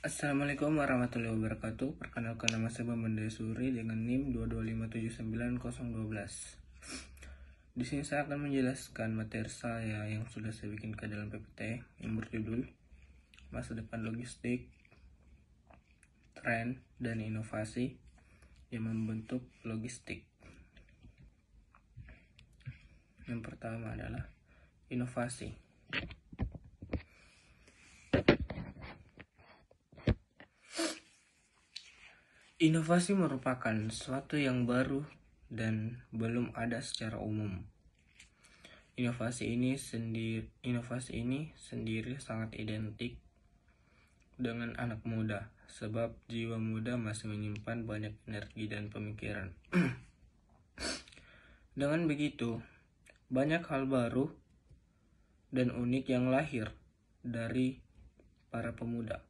Assalamualaikum warahmatullahi wabarakatuh. Perkenalkan, nama saya Bambang Suri dengan NIM 225790012. Di sini saya akan menjelaskan materi saya yang sudah saya bikin ke dalam PPT yang berjudul Masa Depan Logistik, Tren dan Inovasi yang Membentuk Logistik. Yang pertama adalah inovasi. Inovasi merupakan sesuatu yang baru dan belum ada secara umum. Inovasi ini sendiri sangat identik dengan anak muda, sebab jiwa muda masih menyimpan banyak energi dan pemikiran. Dengan begitu, banyak hal baru dan unik yang lahir dari para pemuda.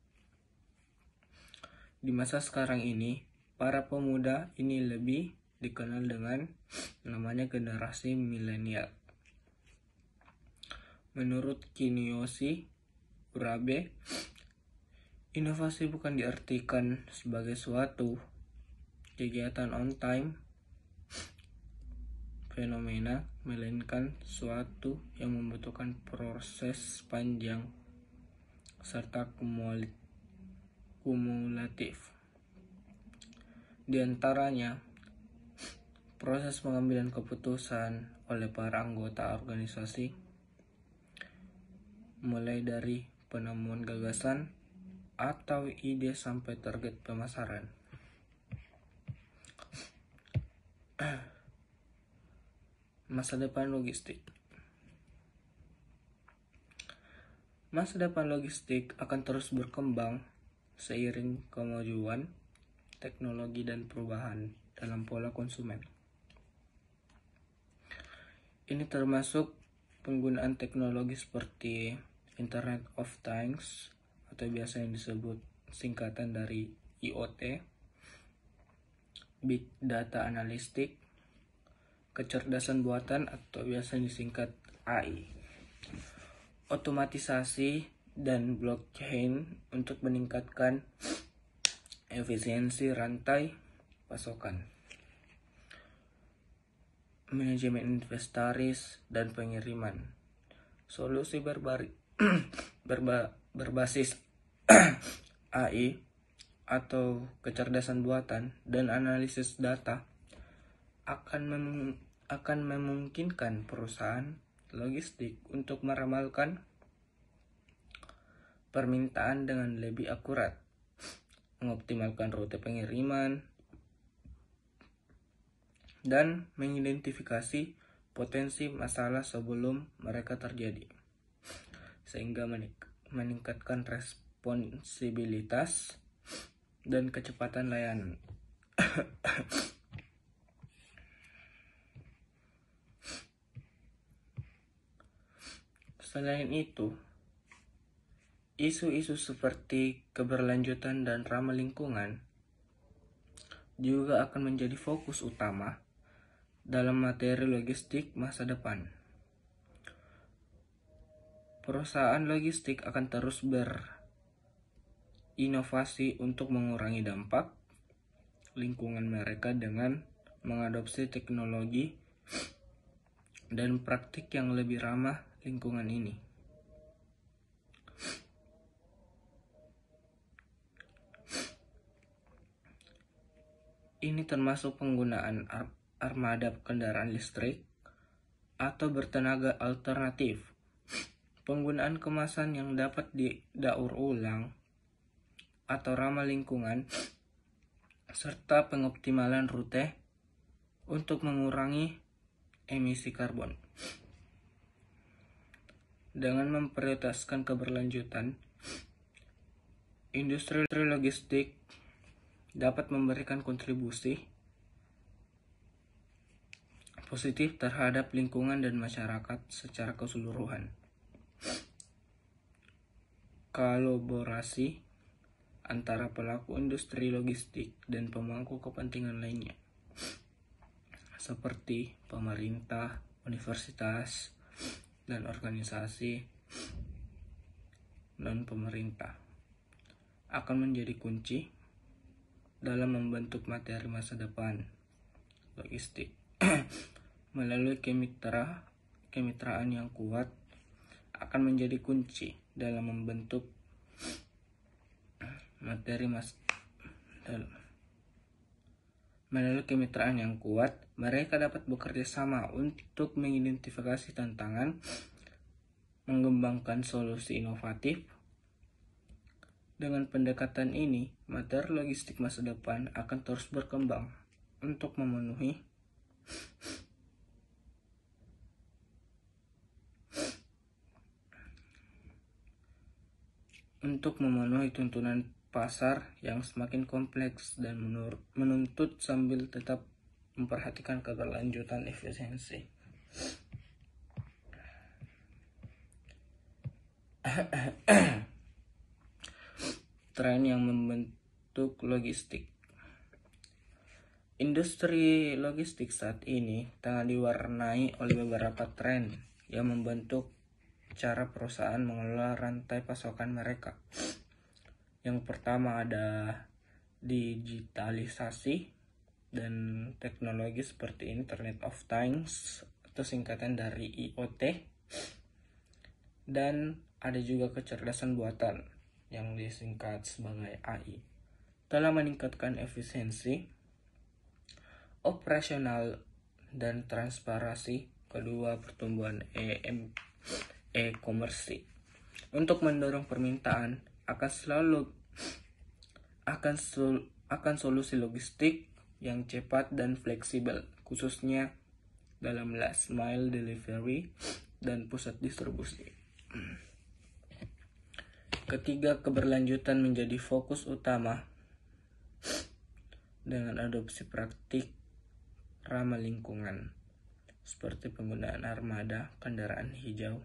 Di masa sekarang ini, para pemuda ini lebih dikenal dengan namanya generasi milenial. Menurut Kiyoshi Urabe, inovasi bukan diartikan sebagai suatu kegiatan on time fenomena, melainkan suatu yang membutuhkan proses panjang serta kumulatif. Di antaranya, proses pengambilan keputusan oleh para anggota organisasi, mulai dari penemuan gagasan atau ide sampai target pemasaran. Masa depan logistik. Masa depan logistik akan terus berkembang seiring kemajuan teknologi dan perubahan dalam pola konsumen. Ini termasuk penggunaan teknologi seperti Internet of Things atau biasa yang disebut singkatan dari IoT, Big Data Analytics, kecerdasan buatan atau biasa disingkat AI, otomatisasi dan blockchain untuk meningkatkan efisiensi rantai pasokan, manajemen inventaris dan pengiriman, solusi berbasis AI atau kecerdasan buatan dan analisis data akan memungkinkan perusahaan logistik untuk meramalkan permintaan dengan lebih akurat, mengoptimalkan rute pengiriman, dan mengidentifikasi potensi masalah sebelum mereka terjadi, sehingga meningkatkan responsibilitas dan kecepatan layanan. Selain itu, isu-isu seperti keberlanjutan dan ramah lingkungan juga akan menjadi fokus utama dalam materi logistik masa depan. Perusahaan logistik akan terus berinovasi untuk mengurangi dampak lingkungan mereka dengan mengadopsi teknologi dan praktik yang lebih ramah lingkungan ini. Ini termasuk penggunaan armada kendaraan listrik atau bertenaga alternatif, penggunaan kemasan yang dapat didaur ulang atau ramah lingkungan, serta pengoptimalan rute untuk mengurangi emisi karbon. Dengan memprioritaskan keberlanjutan, industri logistik dapat memberikan kontribusi positif terhadap lingkungan dan masyarakat secara keseluruhan. Kolaborasi antara pelaku industri logistik dan pemangku kepentingan lainnya, seperti pemerintah, universitas, dan organisasi non-pemerintah, akan menjadi kunci dalam membentuk materi masa depan logistik. Melalui kemitraan yang kuat akan menjadi kunci dalam membentuk Melalui kemitraan yang kuat, mereka dapat bekerja sama untuk mengidentifikasi tantangan, mengembangkan solusi inovatif. Dengan pendekatan ini, materi logistik masa depan akan terus berkembang untuk memenuhi tuntunan pasar yang semakin kompleks dan menuntut sambil tetap memperhatikan keberlanjutan efisiensi. Tren yang membentuk logistik. Industri logistik saat ini tengah diwarnai oleh beberapa tren yang membentuk cara perusahaan mengelola rantai pasokan mereka. Yang pertama ada digitalisasi dan teknologi seperti Internet of Things atau singkatan dari IoT, dan ada juga kecerdasan buatan yang disingkat sebagai AI. Telah meningkatkan efisiensi, operasional, dan transparansi kedua pertumbuhan e-commerce. Untuk mendorong permintaan akan solusi logistik yang cepat dan fleksibel, khususnya dalam last mile delivery dan pusat distribusi. Ketiga, keberlanjutan menjadi fokus utama dengan adopsi praktik ramah lingkungan seperti penggunaan armada kendaraan hijau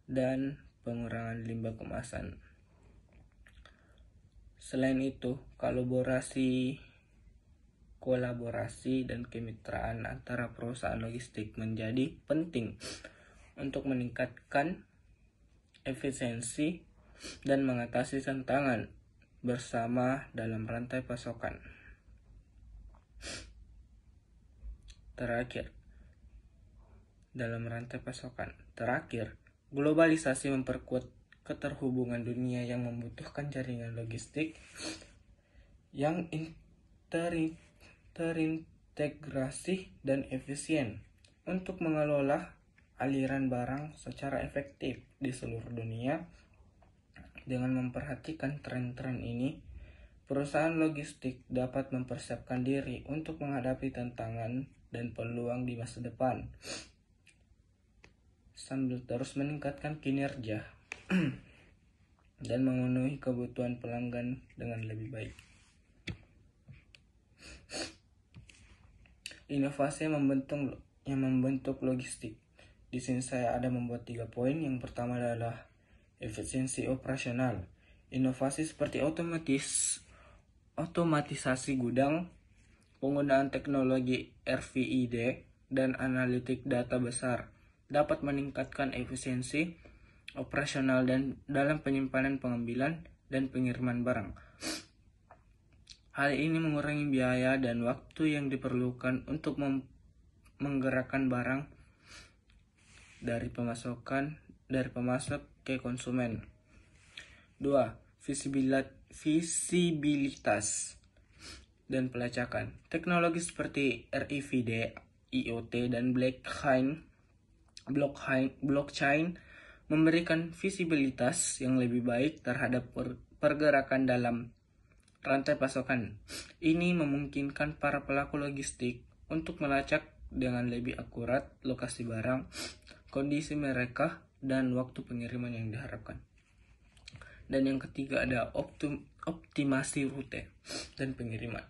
dan pengurangan limbah kemasan. Selain itu, kolaborasi dan kemitraan antara perusahaan logistik menjadi penting untuk meningkatkan efisiensi dan mengatasi tantangan bersama dalam rantai pasokan. Terakhir, globalisasi memperkuat keterhubungan dunia yang membutuhkan jaringan logistik yang terintegrasi dan efisien untuk mengelola aliran barang secara efektif di seluruh dunia. Dengan memperhatikan tren-tren ini, perusahaan logistik dapat mempersiapkan diri untuk menghadapi tantangan dan peluang di masa depan sambil terus meningkatkan kinerja dan memenuhi kebutuhan pelanggan dengan lebih baik. Inovasi yang membentuk logistik. Di sini saya ada membuat 3 poin. Yang pertama adalah efisiensi operasional. Inovasi seperti otomatisasi gudang, penggunaan teknologi RFID, dan analitik data besar dapat meningkatkan efisiensi operasional dan dalam penyimpanan, pengambilan, dan pengiriman barang. Hal ini mengurangi biaya dan waktu yang diperlukan untuk menggerakkan barang dari pemasok ke konsumen. 2. Visibilitas dan pelacakan. Teknologi seperti RFID, IoT, dan blockchain memberikan visibilitas yang lebih baik terhadap pergerakan dalam rantai pasokan. Ini memungkinkan para pelaku logistik untuk melacak dengan lebih akurat lokasi barang, kondisi mereka, dan waktu pengiriman yang diharapkan. Dan yang ketiga ada optimasi rute dan pengiriman.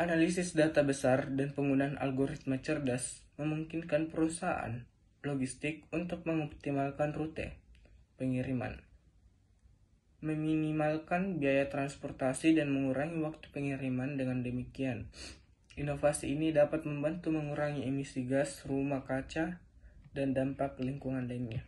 Analisis data besar dan penggunaan algoritma cerdas memungkinkan perusahaan logistik untuk mengoptimalkan rute pengiriman, meminimalkan biaya transportasi, dan mengurangi waktu pengiriman. Dengan demikian, inovasi ini dapat membantu mengurangi emisi gas rumah kaca dan dampak lingkungan lainnya.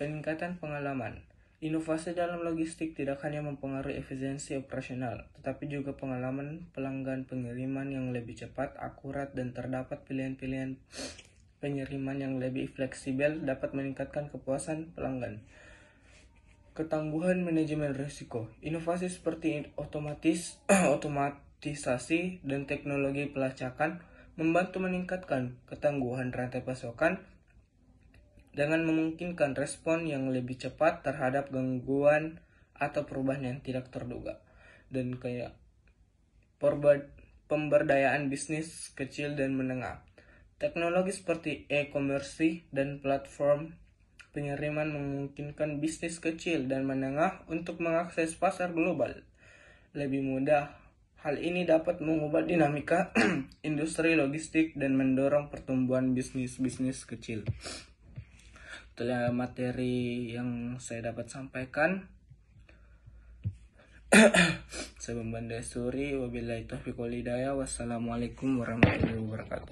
Peningkatan pengalaman. Inovasi dalam logistik tidak hanya mempengaruhi efisiensi operasional, tetapi juga pengalaman pelanggan, pengiriman yang lebih cepat, akurat, dan terdapat pilihan-pilihan pengiriman yang lebih fleksibel dapat meningkatkan kepuasan pelanggan. Ketangguhan manajemen risiko. Inovasi seperti otomatisasi dan teknologi pelacakan membantu meningkatkan ketangguhan rantai pasokan dengan memungkinkan respon yang lebih cepat terhadap gangguan atau perubahan yang tidak terduga. Dan kayak pemberdayaan bisnis kecil dan menengah. Teknologi seperti e-commerce dan platform pengiriman memungkinkan bisnis kecil dan menengah untuk mengakses pasar global lebih mudah. Hal ini dapat mengubah dinamika industri logistik dan mendorong pertumbuhan bisnis-bisnis kecil. Itulah materi yang saya dapat sampaikan. Saya Bambang Desuri, wabillahi taufiq wal hidayah. Wassalamualaikum warahmatullahi wabarakatuh.